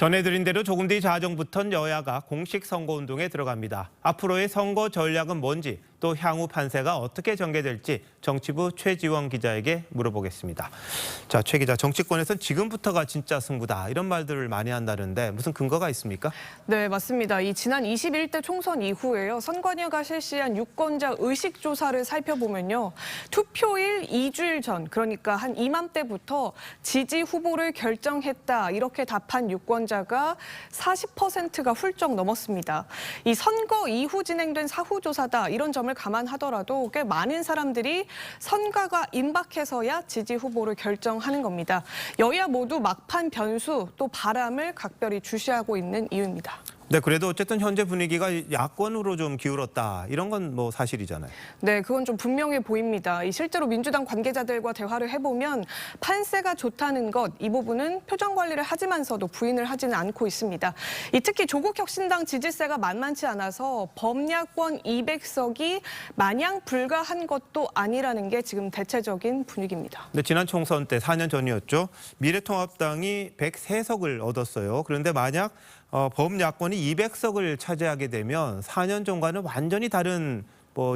전해드린 대로 조금 뒤 자정부터는 여야가 공식 선거운동에 들어갑니다. 앞으로의 선거 전략은 뭔지, 또 향후 판세가 어떻게 전개될지 정치부 최지원 기자에게 물어보겠습니다. 자, 최 기자, 정치권에서는 지금부터가 진짜 승부다 이런 말들을 많이 한다는데 무슨 근거가 있습니까? 네, 맞습니다. 이 지난 21대 총선 이후에요. 선관위가 실시한 유권자 의식 조사를 살펴보면요. 투표일 2주일 전, 그러니까 한 이맘때부터 지지 후보를 결정했다 이렇게 답한 유권자가 40%가 훌쩍 넘었습니다. 이 선거 이후 진행된 사후조사다 이런 점을 감안하더라도 꽤 많은 사람들이 선거가 임박해서야 지지 후보를 결정하는 겁니다. 여야 모두 막판 변수 또 바람을 각별히 주시하고 있는 이유입니다. 네, 그래도 어쨌든 현재 분위기가 야권으로 좀 기울었다 이런 건 뭐 사실이잖아요. 네, 그건 좀 분명해 보입니다. 실제로 민주당 관계자들과 대화를 해보면 판세가 좋다는 것, 이 부분은 표정 관리를 하지만서도 부인을 하지는 않고 있습니다. 특히 조국혁신당 지지세가 만만치 않아서 범야권 200석이 마냥 불가한 것도 아니라는 게 지금 대체적인 분위기입니다. 네, 지난 총선 때 4년 전이었죠. 미래통합당이 103석을 얻었어요. 그런데 만약 범야권이 200석을 차지하게 되면 4년 전과는 완전히 다른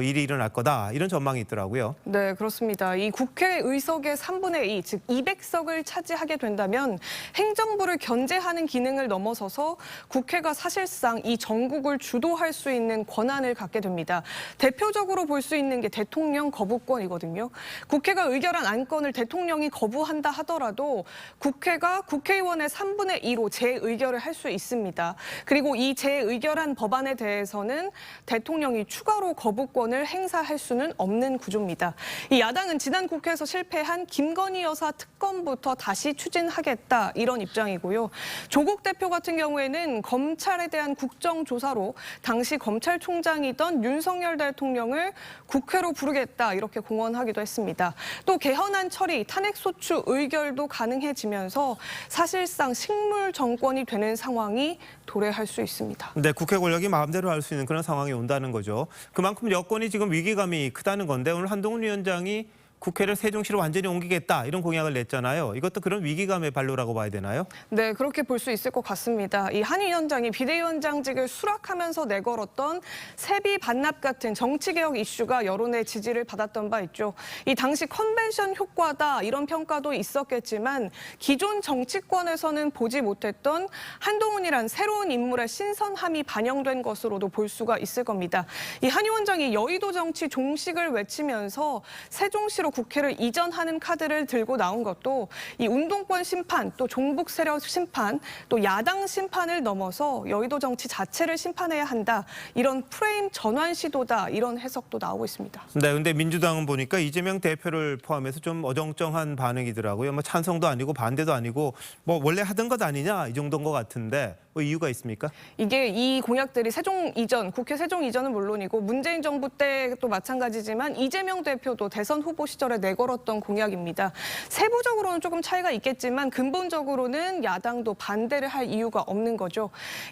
일이 일어날 거다 이런 전망이 있더라고요. 네, 그렇습니다. 이 국회 의석의 3분의 2, 즉 200석을 차지하게 된다면 행정부를 견제하는 기능을 넘어서서 국회가 사실상 이 전국을 주도할 수 있는 권한을 갖게 됩니다. 대표적으로 볼 수 있는 게 대통령 거부권이거든요. 국회가 의결한 안건을 대통령이 거부한다 하더라도 국회가 국회의원의 3분의 2로 재의결을 할 수 있습니다. 그리고 이 재의결한 법안에 대해서는 대통령이 추가로 거부권을 행사할 수는 없는 구조입니다. 이 야당은 지난 국회에서 실패한 김건희 여사 특검부터 다시 추진하겠다 이런 입장이고요. 조국 대표 같은 경우에는 검찰에 대한 국정조사로 당시 검찰총장이던 윤석열 대통령을 국회로 부르겠다 이렇게 공언하기도 했습니다. 또 개헌안 처리, 탄핵소추 의결도 가능해지면서 사실상 식물 정권이 되는 상황이 도래할 수 있습니다. 네, 국회 권력이 마음대로 할 수 있는 그런 상황이 온다는 거죠. 그만큼 여권이 지금 위기감이 크다는 건데 오늘 한동훈 위원장이 국회를 세종시로 완전히 옮기겠다 이런 공약을 냈잖아요. 이것도 그런 위기감의 발로라고 봐야 되나요? 네, 그렇게 볼 수 있을 것 같습니다. 이 한 위원장이 비대위원장직을 수락하면서 내걸었던 세비 반납 같은 정치개혁 이슈가 여론의 지지를 받았던 바 있죠. 이 당시 컨벤션 효과다 이런 평가도 있었겠지만 기존 정치권에서는 보지 못했던 한동훈이란 새로운 인물의 신선함이 반영된 것으로도 볼 수가 있을 겁니다. 이 한 위원장이 여의도 정치 종식을 외치면서 세종시로 국회를 이전하는 카드를 들고 나온 것도 이 운동권 심판, 또 종북 세력 심판, 또 야당 심판을 넘어서 여의도 정치 자체를 심판해야 한다. 이런 프레임 전환 시도다. 이런 해석도 나오고 있습니다. 네, 근데 민주당은 보니까 이재명 대표를 포함해서 좀 어정쩡한 반응이더라고요. 뭐 찬성도 아니고 반대도 아니고 뭐 원래 하던 것 아니냐 이 정도인 것 같은데 뭐 이유가 있습니까? 이게 이 공약들이 세종 이전, 국회 세종 이전은 물론이고 문재인 정부 때도 마찬가지지만 이재명 대표도 대선 후보 시절에 내걸었던 공약입니다. 세부적으로는 조금 차이가 있겠지만 근본적으로는 야당도 반대를 할 이유가 없는 거죠.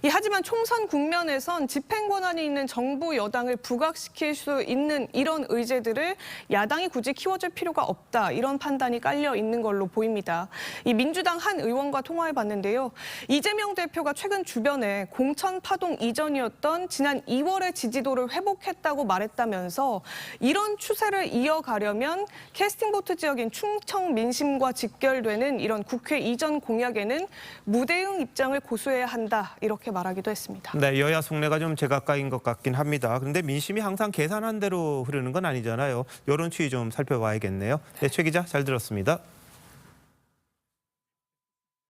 하지만 총선 국면에선 집행 권한이 있는 정부 여당을 부각시킬 수 있는 이런 의제들을 야당이 굳이 키워줄 필요가 없다. 이런 판단이 깔려 있는 걸로 보입니다. 이 민주당 한 의원과 통화해봤는데요. 이재명 대표가 최근 주변에 공천 파동 이전이었던 지난 2월의 지지도를 회복했다고 말했다면서 이런 추세를 이어가려면 캐스팅보트 지역인 충청 민심과 직결되는 이런 국회 이전 공약에는 무대응 입장을 고수해야 한다 이렇게 말하기도 했습니다. 네, 여야 속내가 좀 제각각인 것 같긴 합니다. 그런데 민심이 항상 계산한 대로 흐르는 건 아니잖아요. 여론 추이 좀 살펴봐야겠네요. 네, 최 기자 잘 들었습니다.